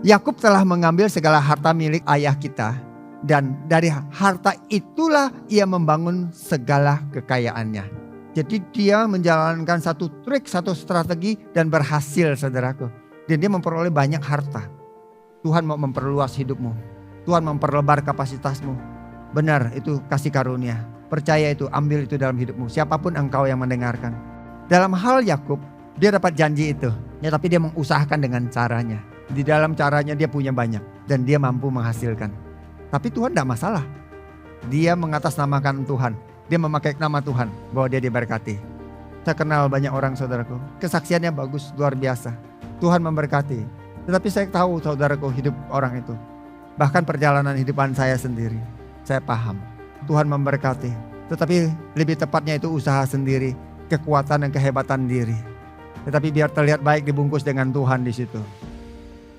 Yakub telah mengambil segala harta milik ayah kita. Dan dari harta itulah ia membangun segala kekayaannya. Jadi dia menjalankan satu trik, satu strategi dan berhasil, saudaraku. Dan dia memperoleh banyak harta. Tuhan mau memperluas hidupmu. Tuhan memperlebar kapasitasmu. Benar, itu kasih karunia. Percaya itu, ambil itu dalam hidupmu. Siapapun engkau yang mendengarkan. Dalam hal Yakub, dia dapat janji itu. Ya, tapi dia mengusahakan dengan caranya. Di dalam caranya dia punya banyak. Dan dia mampu menghasilkan. Tapi Tuhan tidak masalah. Dia mengatasnamakan Tuhan. Dia memakai nama Tuhan bahwa dia diberkati. Saya kenal banyak orang, saudaraku. Kesaksiannya bagus, luar biasa. Tuhan memberkati. Tetapi saya tahu, saudaraku, hidup orang itu. Bahkan perjalanan hidupan saya sendiri. Saya paham. Tuhan memberkati. Tetapi lebih tepatnya itu usaha sendiri. Kekuatan dan kehebatan diri. Tetapi biar terlihat baik dibungkus dengan Tuhan di situ.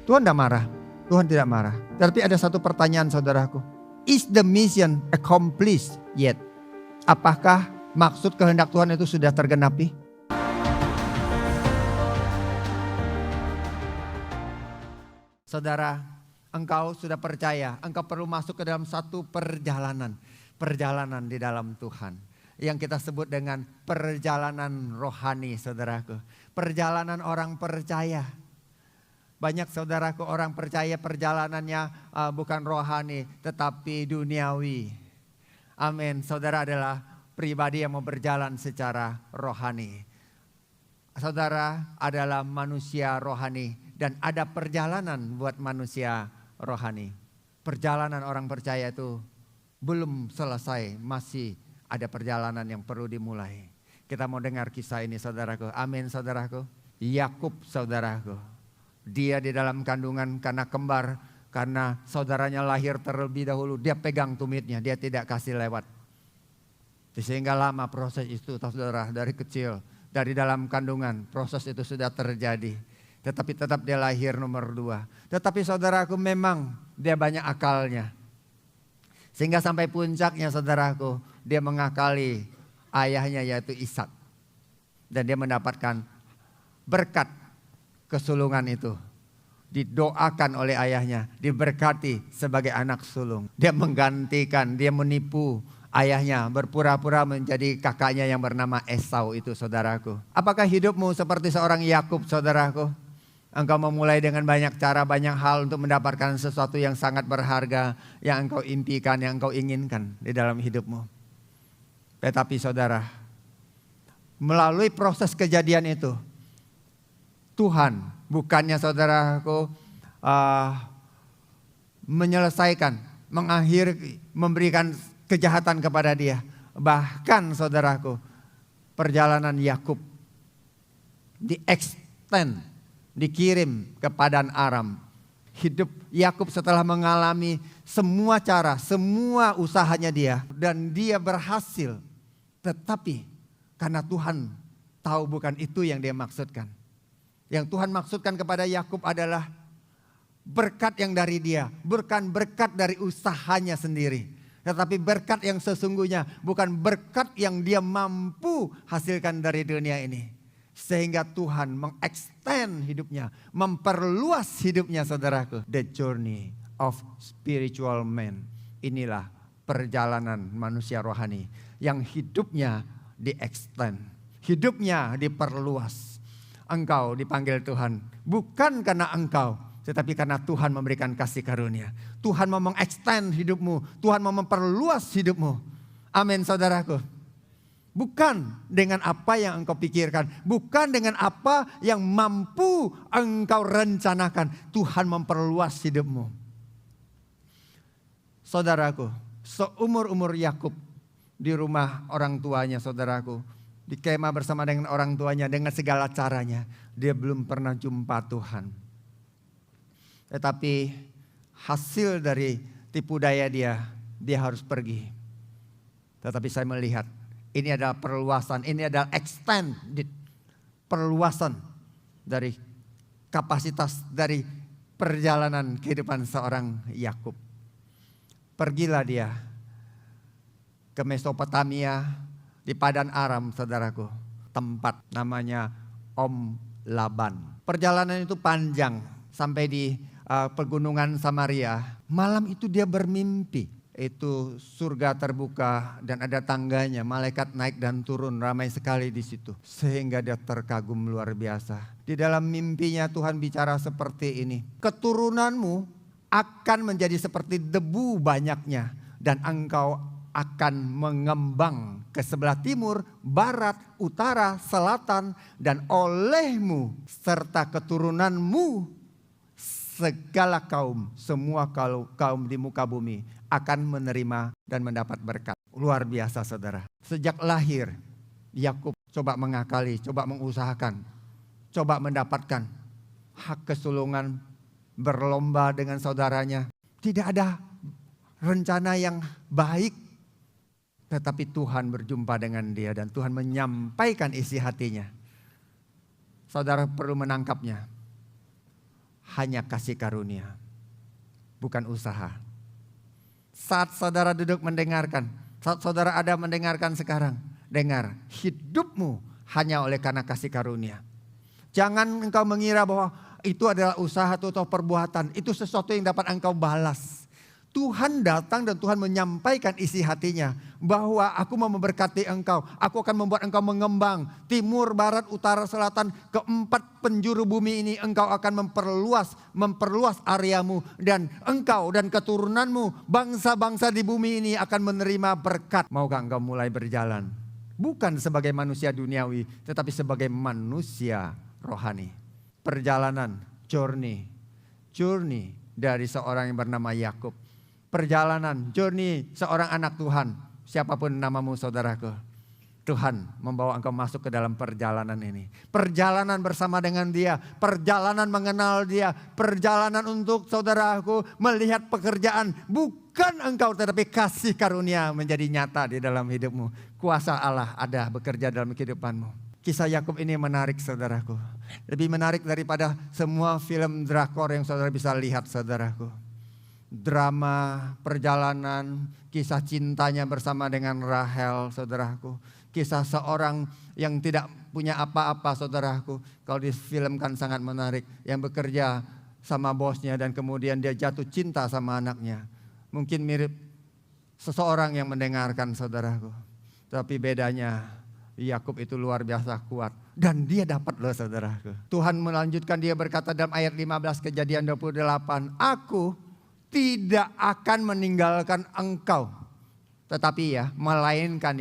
Tuhan tidak marah. Tuhan tidak marah. Tapi ada satu pertanyaan, saudaraku. Is the mission accomplished yet? Apakah maksud kehendak Tuhan itu sudah tergenapi? Saudara, engkau sudah percaya. Engkau perlu masuk ke dalam satu perjalanan. Perjalanan di dalam Tuhan. Yang kita sebut dengan perjalanan rohani, saudaraku. Perjalanan orang percaya. Banyak saudaraku orang percaya perjalanannya bukan rohani tetapi duniawi. Amin. Saudara adalah pribadi yang mau berjalan secara rohani. Saudara adalah manusia rohani dan ada perjalanan buat manusia rohani. Perjalanan orang percaya itu belum selesai, masih ada perjalanan yang perlu dimulai. Kita mau dengar kisah ini, saudaraku. Amin, saudaraku. Yakub, saudaraku. Dia di dalam kandungan karena kembar, karena saudaranya lahir terlebih dahulu. Dia pegang tumitnya, dia tidak kasih lewat. Sehingga lama proses itu, saudara, dari kecil. Dari dalam kandungan, proses itu sudah terjadi. Tetapi tetap dia lahir nomor 2. Tetapi saudaraku memang dia banyak akalnya. Sehingga sampai puncaknya, saudaraku, dia mengakali ayahnya yaitu Ishak. Dan dia mendapatkan berkat kesulungan itu. Didoakan oleh ayahnya, diberkati sebagai anak sulung. Dia menggantikan, dia menipu ayahnya, berpura-pura menjadi kakaknya yang bernama Esau itu, saudaraku. Apakah hidupmu seperti seorang Yakub, saudaraku? Engkau memulai dengan banyak cara, banyak hal untuk mendapatkan sesuatu yang sangat berharga, yang engkau impikan, yang engkau inginkan di dalam hidupmu. Tetapi saudara, melalui proses kejadian itu, Tuhan bukannya saudaraku menyelesaikan, mengakhiri, memberikan kejahatan kepada dia. Bahkan saudaraku, perjalanan Yakub di-extend, dikirim ke Padan Aram. Hidup Yakub setelah mengalami semua cara, semua usahanya dia. Dan dia berhasil. Tetapi karena Tuhan tahu bukan itu yang dia maksudkan. Yang Tuhan maksudkan kepada Yakub adalah berkat yang dari dia. Bukan berkat dari usahanya sendiri. Tetapi berkat yang sesungguhnya. Bukan berkat yang dia mampu hasilkan dari dunia ini. Sehingga Tuhan mengextend hidupnya. Memperluas hidupnya, saudaraku. The journey of spiritual man. Inilah perjalanan manusia rohani. Yang hidupnya di-extend. Hidupnya diperluas. Engkau dipanggil Tuhan bukan karena engkau, tetapi karena Tuhan memberikan kasih karunia. Tuhan mau mengextend hidupmu, Tuhan mau memperluas hidupmu. Amin, saudaraku. Bukan dengan apa yang engkau pikirkan, bukan dengan apa yang mampu engkau rencanakan. Tuhan memperluas hidupmu. Saudaraku, seumur-umur Yakub di rumah orang tuanya, saudaraku, di kemah bersama dengan orang tuanya dengan segala caranya. Dia belum pernah jumpa Tuhan. Tetapi hasil dari tipu daya dia harus pergi. Tetapi saya melihat ini adalah perluasan, ini adalah extended perluasan dari kapasitas dari perjalanan kehidupan seorang Yakub. Pergilah dia ke Mesopotamia. Di Padan Aram, saudaraku, tempat namanya Om Laban. Perjalanan itu panjang sampai di pegunungan Samaria. Malam itu dia bermimpi. Itu surga terbuka dan ada tangganya, malaikat naik dan turun, ramai sekali di situ. Sehingga dia terkagum luar biasa. Di dalam mimpinya Tuhan bicara seperti ini. Keturunanmu akan menjadi seperti debu banyaknya dan engkau akan mengembang ke sebelah timur, barat, utara, selatan, dan olehmu serta keturunanmu segala kaum, semua kaum di muka bumi akan menerima dan mendapat berkat. Luar biasa saudara. Sejak lahir, Yakub coba mengakali, coba mengusahakan, coba mendapatkan hak kesulungan, berlomba dengan saudaranya. Tidak ada rencana yang baik. Tetapi Tuhan berjumpa dengan dia dan Tuhan menyampaikan isi hatinya. Saudara perlu menangkapnya. Hanya kasih karunia, bukan usaha. Saat saudara duduk mendengarkan, saat saudara ada mendengarkan sekarang, dengar, hidupmu hanya oleh karena kasih karunia. Jangan engkau mengira bahwa itu adalah usaha atau perbuatan, itu sesuatu yang dapat engkau balas. Tuhan datang dan Tuhan menyampaikan isi hatinya bahwa aku mau memberkati engkau, aku akan membuat engkau mengembang timur, barat, utara, selatan, keempat penjuru bumi ini engkau akan memperluas areamu dan engkau dan keturunanmu, bangsa-bangsa di bumi ini akan menerima berkat. Maukah engkau mulai berjalan? Bukan sebagai manusia duniawi, tetapi sebagai manusia rohani. Perjalanan, journey dari seorang yang bernama Yakub. Perjalanan, journey seorang anak Tuhan. Siapapun namamu saudaraku. Tuhan membawa engkau masuk ke dalam perjalanan ini. Perjalanan bersama dengan dia. Perjalanan mengenal dia. Perjalanan untuk saudaraku melihat pekerjaan. Bukan engkau tetapi kasih karunia menjadi nyata di dalam hidupmu. Kuasa Allah ada bekerja dalam kehidupanmu. Kisah Yakub ini menarik saudaraku. Lebih menarik daripada semua film drakor yang saudara bisa lihat saudaraku. Drama, perjalanan, kisah cintanya bersama dengan Rahel saudaraku. Kisah seorang yang tidak punya apa-apa saudaraku. Kalau difilmkan sangat menarik. Yang bekerja sama bosnya dan kemudian dia jatuh cinta sama anaknya. Mungkin mirip seseorang yang mendengarkan saudaraku. Tapi bedanya Yakub itu luar biasa kuat. Dan dia dapat loh saudaraku. Tuhan melanjutkan, dia berkata dalam ayat 15 Kejadian 28. Aku tidak akan meninggalkan engkau. Tetapi melainkan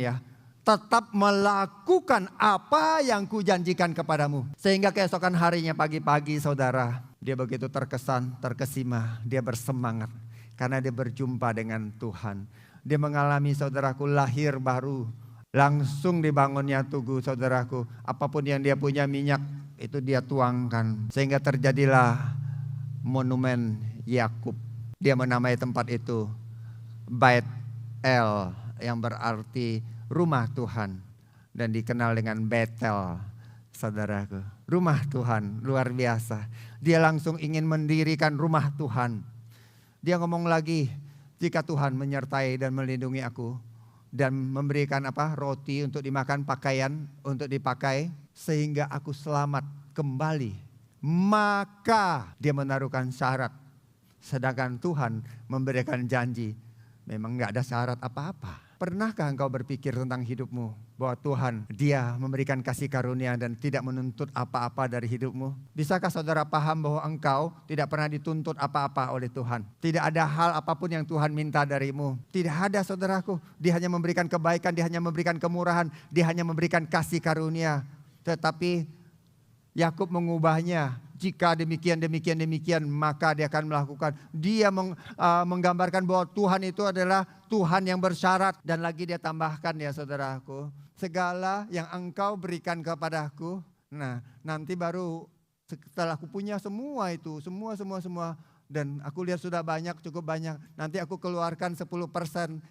tetap melakukan apa yang kujanjikan kepadamu. Sehingga keesokan harinya pagi-pagi saudara, dia begitu terkesan, terkesima, dia bersemangat. Karena dia berjumpa dengan Tuhan. Dia mengalami saudaraku lahir baru. Langsung dibangunnya tugu saudaraku. Apapun yang dia punya minyak itu dia tuangkan. Sehingga terjadilah monumen Yakub. Dia menamai tempat itu Bait El yang berarti rumah Tuhan. Dan dikenal dengan Betel saudaraku. Rumah Tuhan luar biasa. Dia langsung ingin mendirikan rumah Tuhan. Dia ngomong lagi, jika Tuhan menyertai dan melindungi aku. Dan memberikan roti untuk dimakan, pakaian untuk dipakai. Sehingga aku selamat kembali. Maka dia menaruhkan syarat. Sedangkan Tuhan memberikan janji. Memang gak ada syarat apa-apa. Pernahkah engkau berpikir tentang hidupmu? Bahwa Tuhan dia memberikan kasih karunia dan tidak menuntut apa-apa dari hidupmu? Bisakah saudara paham bahwa engkau tidak pernah dituntut apa-apa oleh Tuhan? Tidak ada hal apapun yang Tuhan minta darimu. Tidak ada saudaraku. Dia hanya memberikan kebaikan, dia hanya memberikan kemurahan. Dia hanya memberikan kasih karunia. Tetapi Yakub mengubahnya. Jika demikian maka dia akan melakukan. Dia menggambarkan bahwa Tuhan itu adalah Tuhan yang bersyarat. Dan lagi dia tambahkan saudaraku. Segala yang engkau berikan kepadaku. Nah nanti baru setelah aku punya semua itu. Semua. Dan aku lihat sudah banyak, cukup banyak. Nanti aku keluarkan 10%.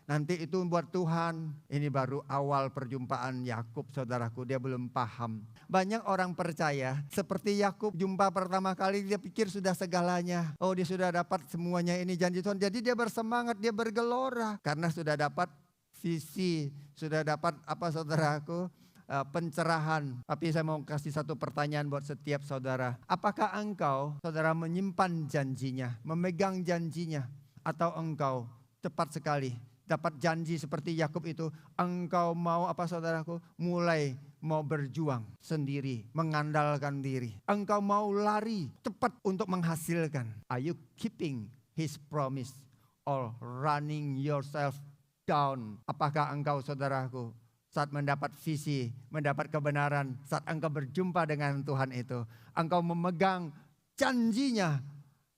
Nanti itu buat Tuhan. Ini baru awal perjumpaan Yakub saudaraku. Dia belum paham. Banyak orang percaya seperti Yakub jumpa pertama kali dia pikir sudah segalanya. Oh dia sudah dapat semuanya ini janji Tuhan. Jadi dia bersemangat, dia bergelora. Karena sudah dapat visi, sudah dapat saudaraku. pencerahan. Tapi saya mau kasih satu pertanyaan buat setiap saudara. Apakah engkau, saudara, menyimpan janjinya, memegang janjinya, atau engkau cepat sekali dapat janji seperti Yakub itu, engkau mau apa saudaraku? Mulai mau berjuang sendiri, mengandalkan diri. Engkau mau lari cepat untuk menghasilkan. Are you keeping his promise or running yourself down? Apakah engkau saudaraku saat mendapat visi, mendapat kebenaran, saat engkau berjumpa dengan Tuhan itu, engkau memegang janjinya,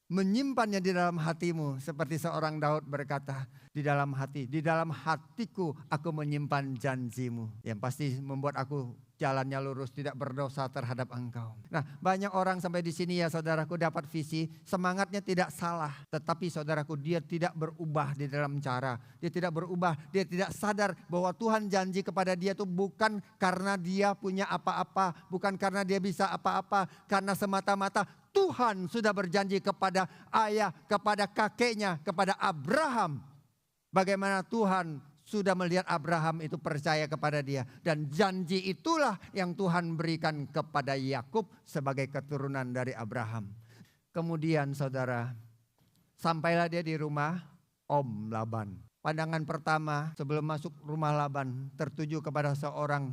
menyimpannya di dalam hatimu, seperti seorang Daud berkata, di dalam hatiku aku menyimpan janjimu, yang pasti membuat aku jalannya lurus, tidak berdosa terhadap engkau. Nah, banyak orang sampai di sini ya saudaraku dapat visi, semangatnya tidak salah, tetapi saudaraku dia tidak berubah di dalam cara, dia tidak berubah, dia tidak sadar bahwa Tuhan janji kepada dia itu bukan karena dia punya apa-apa, bukan karena dia bisa apa-apa, karena semata-mata Tuhan sudah berjanji kepada ayah, kepada kakeknya, kepada Abraham. Bagaimana Tuhan sudah melihat Abraham itu percaya kepada dia. Dan janji itulah yang Tuhan berikan kepada Yakub sebagai keturunan dari Abraham. Kemudian saudara, sampailah dia di rumah Om Laban. Pandangan pertama sebelum masuk rumah Laban tertuju kepada seorang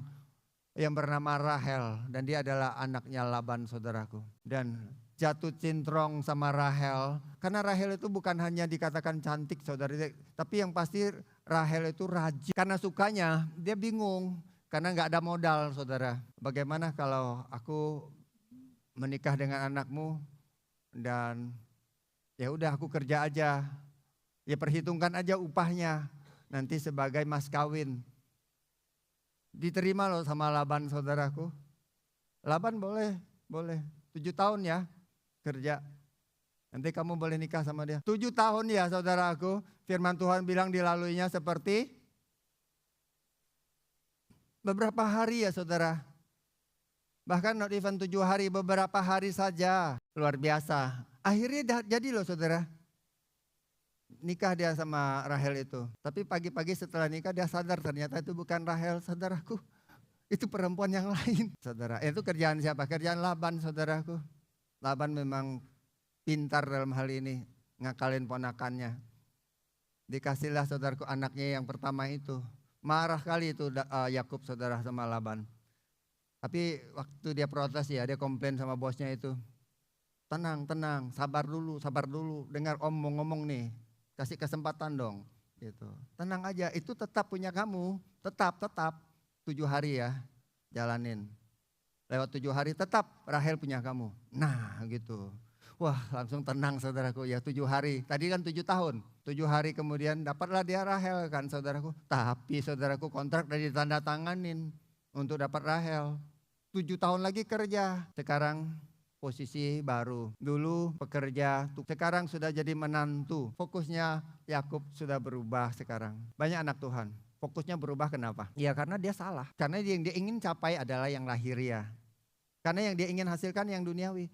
yang bernama Rahel. Dan dia adalah anaknya Laban saudaraku. Dan jatuh cintrong sama Rahel. Karena Rahel itu bukan hanya dikatakan cantik saudara, tapi yang pasti Rahel itu rajin. Karena sukanya dia bingung, karena gak ada modal saudara. Bagaimana kalau aku menikah dengan anakmu dan ya udah aku kerja aja. Ya perhitungkan aja upahnya nanti sebagai mas kawin. Diterima loh sama Laban saudaraku. Laban boleh 7 tahun ya kerja. Nanti kamu boleh nikah sama dia. 7 tahun ya saudaraku. Firman Tuhan bilang dilaluinya seperti beberapa hari ya saudara. Bahkan not even 7 hari, beberapa hari saja. Luar biasa. Akhirnya jadi loh saudara. Nikah dia sama Rahel itu. Tapi pagi-pagi setelah nikah dia sadar ternyata itu bukan Rahel saudaraku. Itu perempuan yang lain saudara. Itu kerjaan siapa? Kerjaan Laban saudaraku. Laban memang pintar dalam hal ini, ngakalin ponakannya. Dikasihlah saudaraku anaknya yang pertama itu. Marah kali itu Yakub saudara sama Laban. Tapi waktu dia protes ya, dia komplain sama bosnya itu. Tenang, sabar dulu. Dengar om mau ngomong nih, kasih kesempatan dong. Gitu. Tenang aja, itu tetap punya kamu, tetap 7 hari ya, jalanin. Lewat 7 hari tetap Rahel punya kamu. Nah gitu. Wah langsung tenang saudaraku ya 7 hari. Tadi kan 7 tahun. 7 hari kemudian dapatlah dia Rahel kan saudaraku. Tapi saudaraku kontrak udah ditanda tanganin untuk dapat Rahel. 7 tahun lagi kerja. Sekarang posisi baru. Dulu pekerja, sekarang sudah jadi menantu. Fokusnya Yakub sudah berubah sekarang. Banyak anak Tuhan. Fokusnya berubah kenapa? Ya karena dia salah. Karena yang dia ingin capai adalah yang lahiriah. Karena yang dia ingin hasilkan yang duniawi.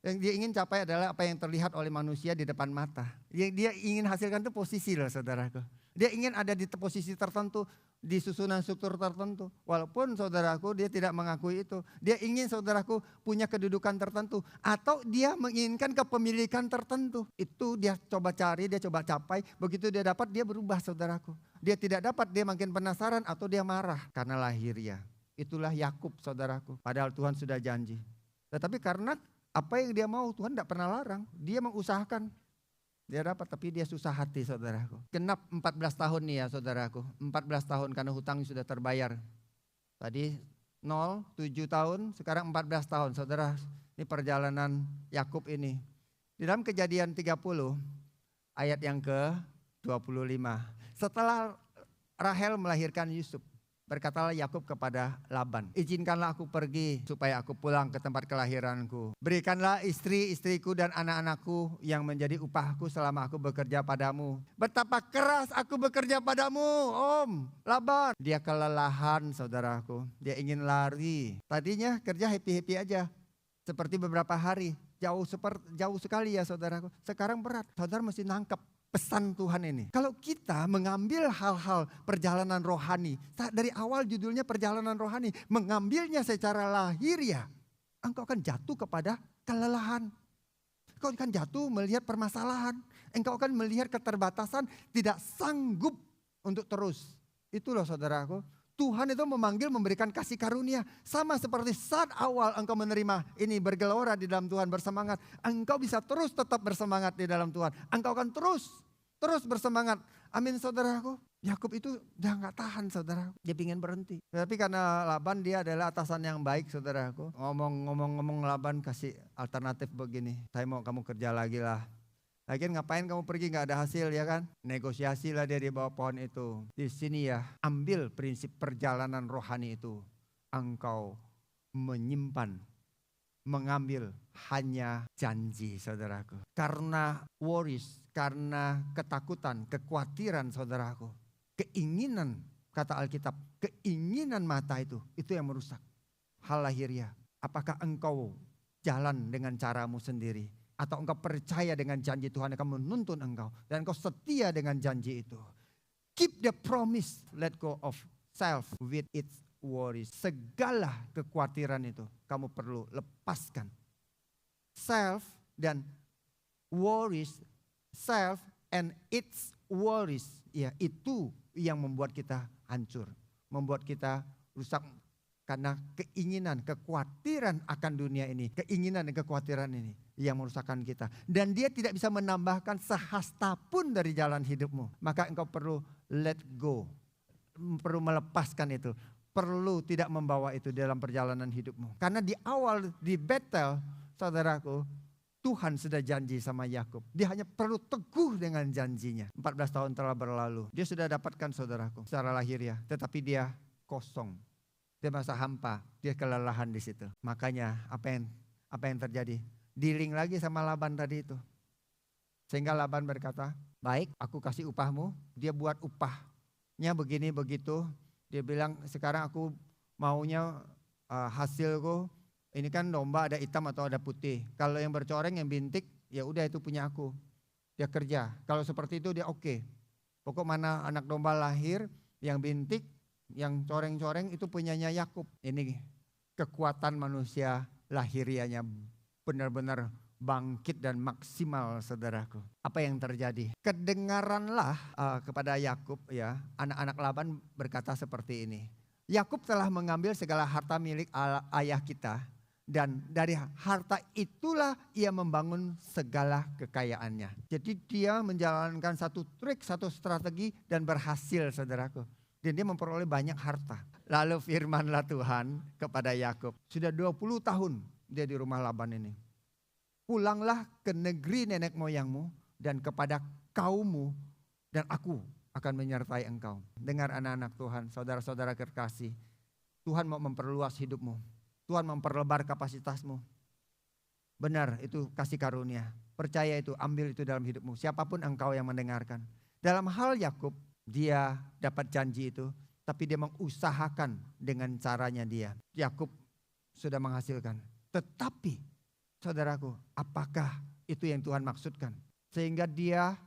Yang dia ingin capai adalah apa yang terlihat oleh manusia di depan mata. Yang dia ingin hasilkan itu posisi loh saudaraku. Dia ingin ada di posisi tertentu, di susunan struktur tertentu. Walaupun saudaraku dia tidak mengakui itu. Dia ingin saudaraku punya kedudukan tertentu. Atau dia menginginkan kepemilikan tertentu. Itu dia coba cari, dia coba capai. Begitu dia dapat dia berubah saudaraku. Dia tidak dapat, dia makin penasaran atau dia marah karena lahiriah. Itulah Yakub saudaraku. Padahal Tuhan sudah janji. Tetapi karena apa yang dia mau Tuhan tidak pernah larang. Dia mengusahakan. Dia dapat tapi dia susah hati saudaraku. Genap 14 tahun nih ya saudaraku. 14 tahun karena hutang sudah terbayar. Tadi 7 tahun, sekarang 14 tahun saudara. Ini perjalanan Yakub ini. Di dalam Kejadian 30 ayat yang ke-25. Setelah Rahel melahirkan Yusuf, berkatalah Yakub kepada Laban, izinkanlah aku pergi supaya aku pulang ke tempat kelahiranku. Berikanlah istri-istriku dan anak-anakku yang menjadi upahku selama aku bekerja padamu. Betapa keras aku bekerja padamu, Om Laban. Dia kelelahan saudaraku, dia ingin lari. Tadinya kerja happy-happy aja, seperti beberapa hari. Jauh sekali ya saudaraku. Sekarang berat, saudara mesti nangkep. pesan Tuhan ini. Kalau kita mengambil hal-hal perjalanan rohani, dari awal judulnya perjalanan rohani, mengambilnya secara lahiriah, engkau akan jatuh kepada kelelahan. Engkau akan jatuh melihat permasalahan. Engkau akan melihat keterbatasan, tidak sanggup untuk terus. Itu loh saudaraku. Tuhan itu memanggil memberikan kasih karunia. Sama seperti saat awal engkau menerima ini, bergelora di dalam Tuhan, bersemangat. Engkau bisa terus tetap bersemangat di dalam Tuhan. Engkau akan terus bersemangat. Amin saudaraku. Yakub itu udah gak tahan saudaraku. Dia ingin berhenti. Tapi karena Laban dia adalah atasan yang baik saudaraku. Ngomong Laban kasih alternatif begini. Saya mau kamu kerja lagi lah. Lagian ngapain kamu pergi gak ada hasil ya kan? Negosiasilah dia di bawah pohon itu. Di sini ya, ambil prinsip perjalanan rohani itu. Engkau menyimpan, mengambil hanya janji saudaraku. Karena worries, karena ketakutan, kekhawatiran saudaraku. Keinginan, kata Alkitab, keinginan mata itu yang merusak. Hal lahiriah. Apakah engkau jalan dengan caramu sendiri? Atau engkau percaya dengan janji Tuhan akan menuntun engkau. Dan engkau setia dengan janji itu. Keep the promise. Let go of self with its worries. Segala kekhawatiran itu kamu perlu lepaskan. Self dan worries. Self and its worries. Ya, itu yang membuat kita hancur. Membuat kita rusak. Karena keinginan, kekhawatiran akan dunia ini. Keinginan dan kekhawatiran ini yang merusakkan kita. Dan dia tidak bisa menambahkan sehasta pun dari jalan hidupmu. Maka engkau perlu let go. Perlu melepaskan itu. Perlu tidak membawa itu dalam perjalanan hidupmu. Karena di awal di Betel, saudaraku, Tuhan sudah janji sama Yakub. Dia hanya perlu teguh dengan janjinya. 14 tahun telah berlalu. Dia sudah dapatkan saudaraku secara lahiriah. Tetapi dia kosong. Dia merasa hampa, dia kelelahan di situ. Makanya apa yang terjadi? Dealing lagi sama Laban tadi itu. Sehingga Laban berkata, baik aku kasih upahmu. Dia buat upahnya begini begitu. Dia bilang sekarang aku maunya hasilku. Ini kan domba ada hitam atau ada putih. Kalau yang bercoreng yang bintik ya udah itu punya aku. Dia kerja. Kalau seperti itu dia oke. Pokok mana anak domba lahir yang bintik, yang coreng-coreng itu punyanya Yakub. Ini kekuatan manusia lahirianya benar-benar bangkit dan maksimal saudaraku. Apa yang terjadi? Kedengaranlah kepada Yakub ya, anak-anak Laban berkata seperti ini. Yakub telah mengambil segala harta milik ayah kita dan dari harta itulah ia membangun segala kekayaannya. Jadi dia menjalankan satu trik, satu strategi dan berhasil saudaraku. Dan dia memperoleh banyak harta. Lalu firmanlah Tuhan kepada Yakub. Sudah 20 tahun dia di rumah Laban ini. Pulanglah ke negeri nenek moyangmu dan kepada kaummu dan aku akan menyertai engkau. Dengar anak-anak Tuhan, saudara-saudara kekasih. Tuhan mau memperluas hidupmu. Tuhan memperlebar kapasitasmu. Benar itu kasih karunia. Percaya itu, ambil itu dalam hidupmu. Siapapun engkau yang mendengarkan. Dalam hal Yakub, dia dapat janji itu, tapi dia mengusahakan dengan caranya dia. Yakub sudah menghasilkan. Tetapi, saudaraku, apakah itu yang Tuhan maksudkan? Sehingga dia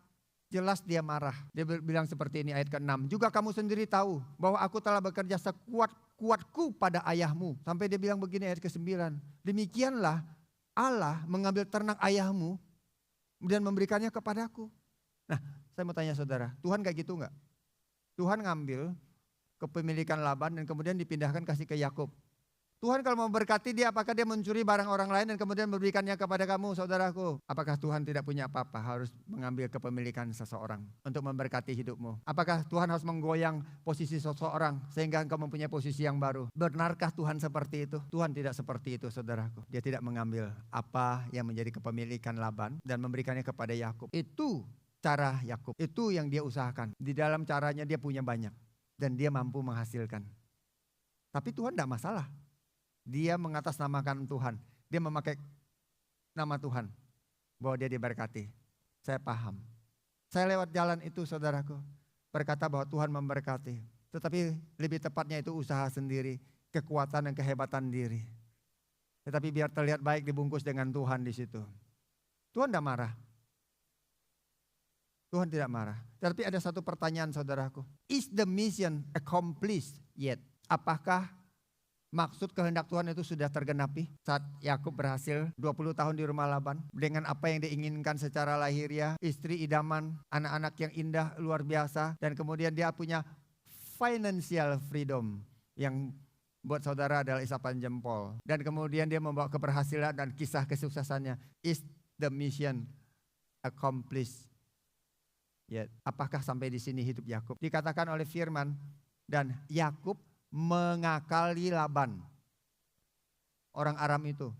jelas dia marah. Dia bilang seperti ini ayat ke-6. Juga kamu sendiri tahu bahwa aku telah bekerja sekuat-kuatku pada ayahmu. Sampai dia bilang begini ayat ke-9. Demikianlah Allah mengambil ternak ayahmu dan memberikannya kepadaku. Nah, saya mau tanya saudara, Tuhan kayak gitu enggak? Tuhan ngambil kepemilikan Laban dan kemudian dipindahkan kasih ke Yakub. Tuhan kalau mau berkati dia, apakah dia mencuri barang orang lain dan kemudian memberikannya kepada kamu saudaraku? Apakah Tuhan tidak punya apa-apa harus mengambil kepemilikan seseorang untuk memberkati hidupmu? Apakah Tuhan harus menggoyang posisi seseorang sehingga engkau mempunyai posisi yang baru? Benarkah Tuhan seperti itu? Tuhan tidak seperti itu saudaraku. Dia tidak mengambil apa yang menjadi kepemilikan Laban dan memberikannya kepada Yakub. Itu cara Yakub. Itu yang dia usahakan. Di dalam caranya dia punya banyak dan dia mampu menghasilkan. Tapi Tuhan tidak masalah. Dia mengatasnamakan Tuhan. Dia memakai nama Tuhan. Bahwa dia diberkati. Saya paham. Saya lewat jalan itu saudaraku. Berkata bahwa Tuhan memberkati. Tetapi lebih tepatnya itu usaha sendiri. Kekuatan dan kehebatan diri. Tetapi biar terlihat baik dibungkus dengan Tuhan di situ. Tuhan tidak marah. Tuhan tidak marah. Tapi ada satu pertanyaan saudaraku. Is the mission accomplished yet? Apakah maksud kehendak Tuhan itu sudah tergenapi saat Yakub berhasil 20 tahun di rumah Laban dengan apa yang diinginkan secara lahiriah, istri idaman, anak-anak yang indah luar biasa, dan kemudian dia punya financial freedom yang buat saudara adalah isapan jempol, dan kemudian dia membawa keberhasilan dan kisah kesuksesannya. Is the mission accomplished yet? Apakah sampai di sini hidup Yakub? Dikatakan oleh firman, dan Yakub mengakali Laban, orang Aram itu,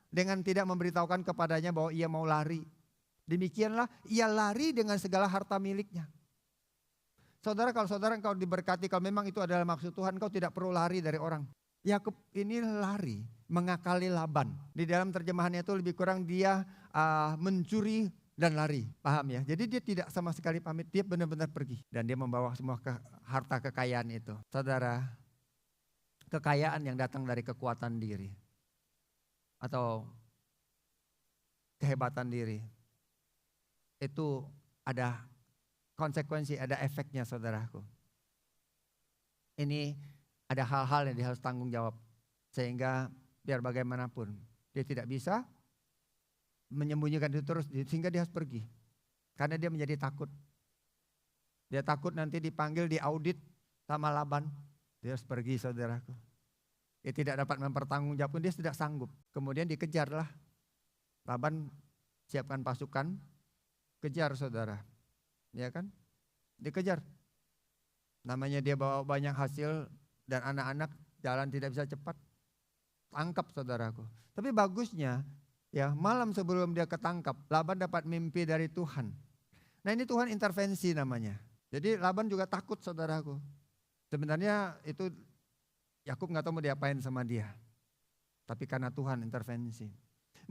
dengan tidak memberitahukan kepadanya bahwa ia mau lari. Demikianlah ia lari dengan segala harta miliknya. Saudara, kalau saudara engkau diberkati, kalau memang itu adalah maksud Tuhan, engkau tidak perlu lari dari orang. Yakub ini lari mengakali Laban. Di dalam terjemahannya itu lebih kurang dia mencuri dan lari, paham ya? Jadi dia tidak sama sekali pamit, dia benar-benar pergi. Dan dia membawa semua harta kekayaan itu. Saudara, kekayaan yang datang dari kekuatan diri atau kehebatan diri, itu ada konsekuensi, ada efeknya saudaraku. Ini ada hal-hal yang dia harus tanggung jawab. Sehingga biar bagaimanapun, dia tidak bisa menyembunyikan itu terus, sehingga dia harus pergi. Karena dia menjadi takut. Dia takut nanti dipanggil, diaudit sama Laban. Dia harus pergi saudaraku. Dia tidak dapat mempertanggungjawabkan, dia tidak sanggup. Kemudian dikejarlah. Laban siapkan pasukan, kejar saudara. Ya kan? Dikejar. Namanya dia bawa banyak hasil dan anak-anak, jalan tidak bisa cepat. Tangkap saudaraku. Tapi bagusnya, ya, malam sebelum dia ketangkap, Laban dapat mimpi dari Tuhan. Nah, ini Tuhan intervensi namanya. Jadi Laban juga takut saudaraku. Sebenarnya itu Yakub nggak tahu mau diapain sama dia. Tapi karena Tuhan intervensi.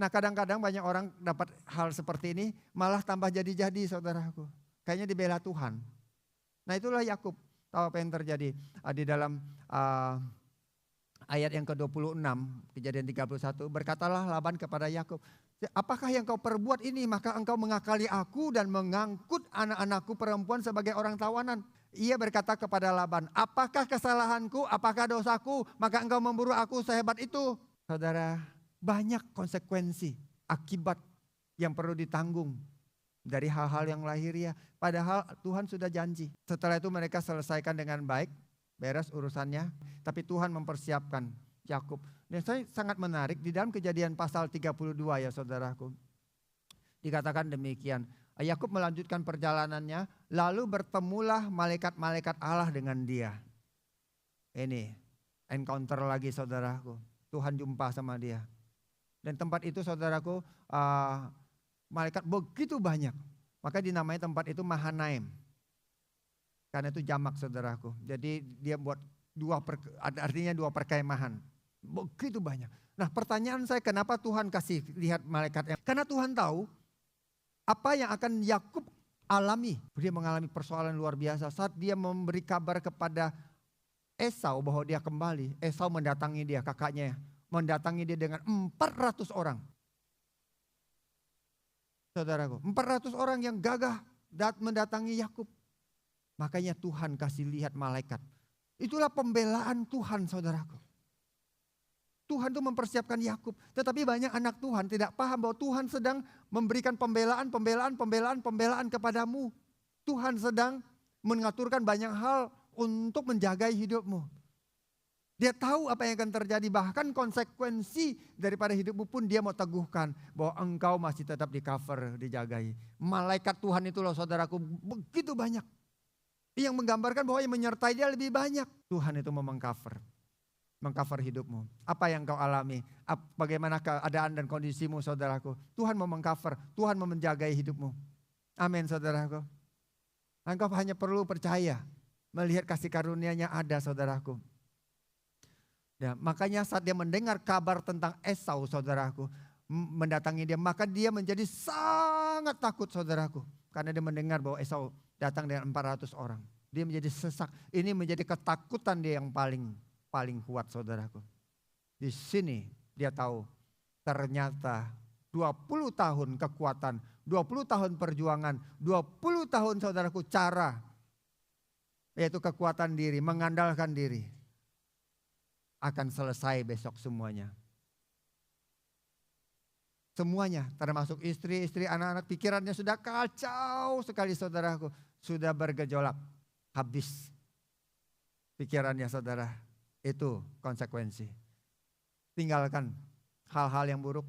Nah, kadang-kadang banyak orang dapat hal seperti ini malah tambah jadi-jadi saudaraku. Kayaknya dibela Tuhan. Nah, itulah Yakub. Tahu apa yang terjadi di dalam ayat yang ke-26, Kejadian 31, berkatalah Laban kepada Yakub, apakah yang kau perbuat ini? Maka engkau mengakali aku dan mengangkut anak-anakku perempuan sebagai orang tawanan. Ia berkata kepada Laban, apakah kesalahanku, apakah dosaku, maka engkau memburu aku sehebat itu? Saudara, banyak konsekuensi, akibat yang perlu ditanggung dari hal-hal yang lahiriah. Padahal Tuhan sudah janji. Setelah itu mereka selesaikan dengan baik, beres urusannya, tapi Tuhan mempersiapkan Yakub. Dan saya sangat menarik di dalam Kejadian pasal 32 ya saudaraku. Dikatakan demikian, Yakub melanjutkan perjalanannya, lalu bertemulah malaikat-malaikat Allah dengan dia. Ini encounter lagi saudaraku. Tuhan jumpa sama dia. Dan tempat itu saudaraku, malaikat begitu banyak. Maka dinamai tempat itu Mahanaim. Karena itu jamak saudaraku. Jadi dia buat artinya dua perkemahan. Begitu banyak. Nah, pertanyaan saya, kenapa Tuhan kasih lihat malaikatnya? Karena Tuhan tahu apa yang akan Yakub alami. Dia mengalami persoalan luar biasa saat dia memberi kabar kepada Esau bahwa dia kembali. Esau mendatangi dia, kakaknya. Mendatangi dia dengan 400 orang. Saudaraku, 400 orang yang gagah mendatangi Yakub. Makanya Tuhan kasih lihat malaikat. Itulah pembelaan Tuhan saudaraku. Tuhan itu mempersiapkan Yakub. Tetapi banyak anak Tuhan tidak paham bahwa Tuhan sedang memberikan pembelaan kepadamu. Tuhan sedang mengaturkan banyak hal untuk menjaga hidupmu. Dia tahu apa yang akan terjadi, bahkan konsekuensi daripada hidupmu pun dia mau teguhkan bahwa engkau masih tetap di cover, dijagai. Malaikat Tuhan itu loh saudaraku begitu banyak. Yang menggambarkan bahwa yang menyertai dia lebih banyak. Tuhan itu mau mengcover hidupmu. Apa yang kau alami, bagaimana keadaan dan kondisimu saudaraku. Tuhan mau mengcover, Tuhan mau menjaga hidupmu. Amin saudaraku. Engkau hanya perlu percaya, melihat kasih karunia-Nya ada saudaraku. Ya, makanya saat dia mendengar kabar tentang Esau saudaraku, mendatangi dia, maka dia menjadi sangat takut saudaraku. Karena dia mendengar bahwa Esau datang dengan 400 orang. Dia menjadi sesak. Ini menjadi ketakutan dia yang paling kuat saudaraku. Di sini dia tahu ternyata 20 tahun kekuatan, 20 tahun perjuangan, 20 tahun saudaraku cara, yaitu kekuatan diri, mengandalkan diri, akan selesai besok semuanya. Semuanya, termasuk istri, anak-anak, pikirannya sudah kacau sekali saudaraku. Sudah bergejolak, habis pikirannya saudara. Itu konsekuensi. Tinggalkan hal-hal yang buruk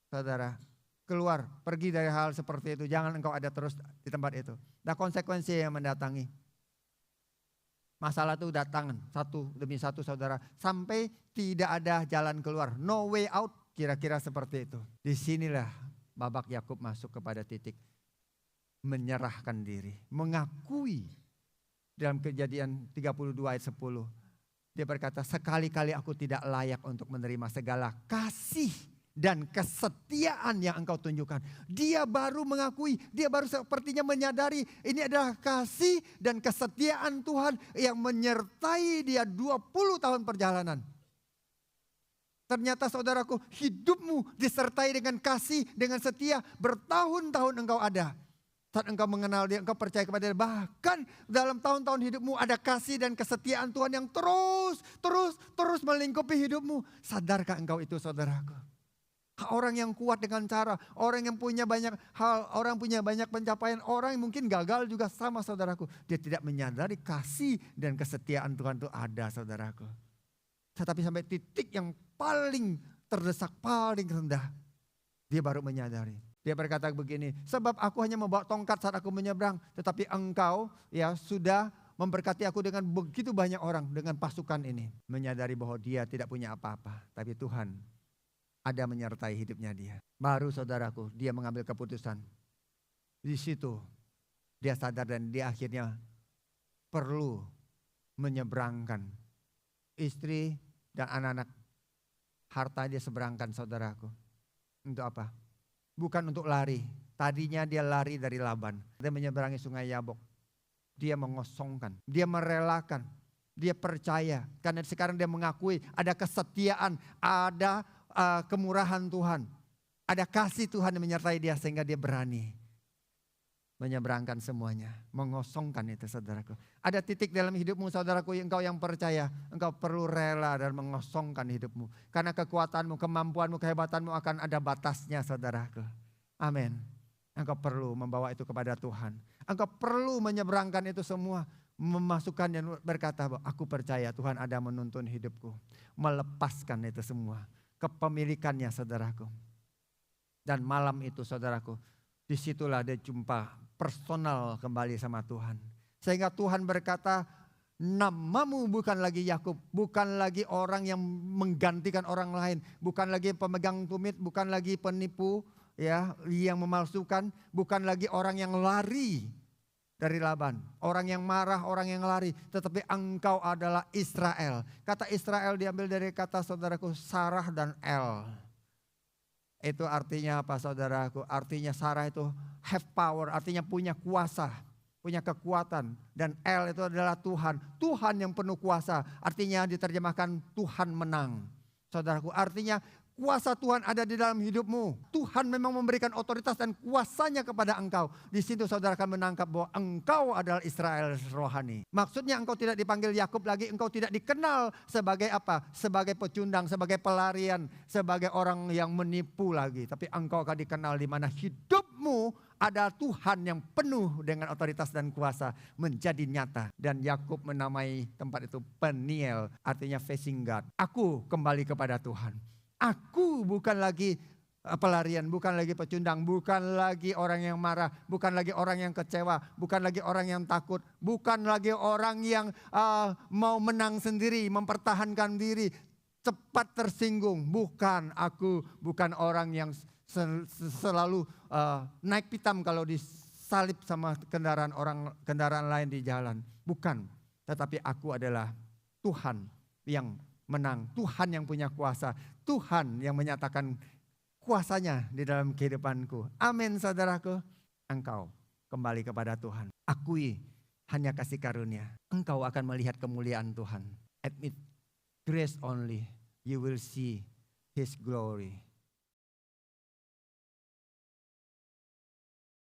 saudara. Keluar, pergi dari hal seperti itu. Jangan engkau ada terus di tempat itu. Nah, konsekuensi yang mendatangi. Masalah itu datang satu demi satu saudara. Sampai tidak ada jalan keluar. No way out. Kira-kira seperti itu. Disinilah babak Yakub masuk kepada titik menyerahkan diri. Mengakui dalam Kejadian 32 ayat 10. Dia berkata, sekali-kali aku tidak layak untuk menerima segala kasih dan kesetiaan yang engkau tunjukkan. Dia baru mengakui, dia baru sepertinya menyadari ini adalah kasih dan kesetiaan Tuhan yang menyertai dia 20 tahun perjalanan. Ternyata saudaraku, hidupmu disertai dengan kasih, dengan setia. Bertahun-tahun engkau ada. Saat engkau mengenal dia, engkau percaya kepada dia. Bahkan dalam tahun-tahun hidupmu ada kasih dan kesetiaan Tuhan yang terus melingkupi hidupmu. Sadarkah engkau itu saudaraku? Orang yang kuat dengan cara, orang yang punya banyak hal, orang punya banyak pencapaian, orang yang mungkin gagal juga sama saudaraku. Dia tidak menyadari kasih dan kesetiaan Tuhan itu ada saudaraku. Tetapi sampai titik yang paling terdesak, paling rendah, dia baru menyadari. Dia berkata begini, sebab aku hanya membawa tongkat saat aku menyeberang, tetapi engkau ya sudah memberkati aku dengan begitu banyak orang dengan pasukan ini. Menyadari bahwa dia tidak punya apa-apa, tapi Tuhan ada menyertai hidupnya dia. Baru saudaraku, dia mengambil keputusan. Di situ dia sadar dan dia akhirnya perlu menyeberangkan istri dan anak-anak. Harta dia seberangkan saudaraku. Untuk apa? Bukan untuk lari. Tadinya dia lari dari Laban. Dia menyeberangi sungai Yabok. Dia mengosongkan. Dia merelakan. Dia percaya. Karena sekarang dia mengakui ada kesetiaan. Ada kemurahan Tuhan. Ada kasih Tuhan yang menyertai dia sehingga dia berani menyeberangkan semuanya. Mengosongkan itu saudaraku. Ada titik dalam hidupmu saudaraku engkau yang percaya. Engkau perlu rela dan mengosongkan hidupmu. Karena kekuatanmu, kemampuanmu, kehebatanmu akan ada batasnya saudaraku. Amin. Engkau perlu membawa itu kepada Tuhan. Engkau perlu menyeberangkan itu semua. Memasukkan dan berkata bahwa aku percaya Tuhan ada menuntun hidupku. Melepaskan itu semua. Kepemilikannya saudaraku. Dan malam itu saudaraku. Disitulah dia jumpa personal kembali sama Tuhan. Sehingga Tuhan berkata, namamu bukan lagi Yakub, bukan lagi orang yang menggantikan orang lain, bukan lagi pemegang tumit, bukan lagi penipu ya yang memalsukan, bukan lagi orang yang lari dari Laban, orang yang marah, orang yang lari, tetapi engkau adalah Israel. Kata Israel diambil dari kata saudaraku Sarah dan El. Itu artinya apa saudaraku? Artinya Sarah itu have power, artinya punya kuasa, punya kekuatan. Dan El itu adalah Tuhan. Tuhan yang penuh kuasa, artinya diterjemahkan Tuhan menang. Saudaraku, artinya kuasa Tuhan ada di dalam hidupmu. Tuhan memang memberikan otoritas dan kuasanya kepada engkau. Di situ saudara akan menangkap bahwa engkau adalah Israel rohani. Maksudnya engkau tidak dipanggil Yakub lagi. Engkau tidak dikenal sebagai apa? Sebagai pecundang, sebagai pelarian, sebagai orang yang menipu lagi. Tapi engkau akan dikenal di mana hidupmu ada Tuhan yang penuh dengan otoritas dan kuasa menjadi nyata. Dan Yakub menamai tempat itu Peniel, artinya facing God. Aku kembali kepada Tuhan. Aku bukan lagi pelarian, bukan lagi pecundang, bukan lagi orang yang marah, bukan lagi orang yang kecewa, bukan lagi orang yang takut, bukan lagi orang yang mau menang sendiri, mempertahankan diri, cepat tersinggung. Bukan, aku bukan orang yang selalu naik pitam kalau disalip sama kendaraan lain di jalan. Bukan, tetapi aku adalah Tuhan yang menang, Tuhan yang punya kuasa, Tuhan yang menyatakan kuasanya di dalam kehidupanku. Amin saudaraku. Engkau kembali kepada Tuhan. Akui hanya kasih karunia. Engkau akan melihat kemuliaan Tuhan. Admit grace only, you will see His glory.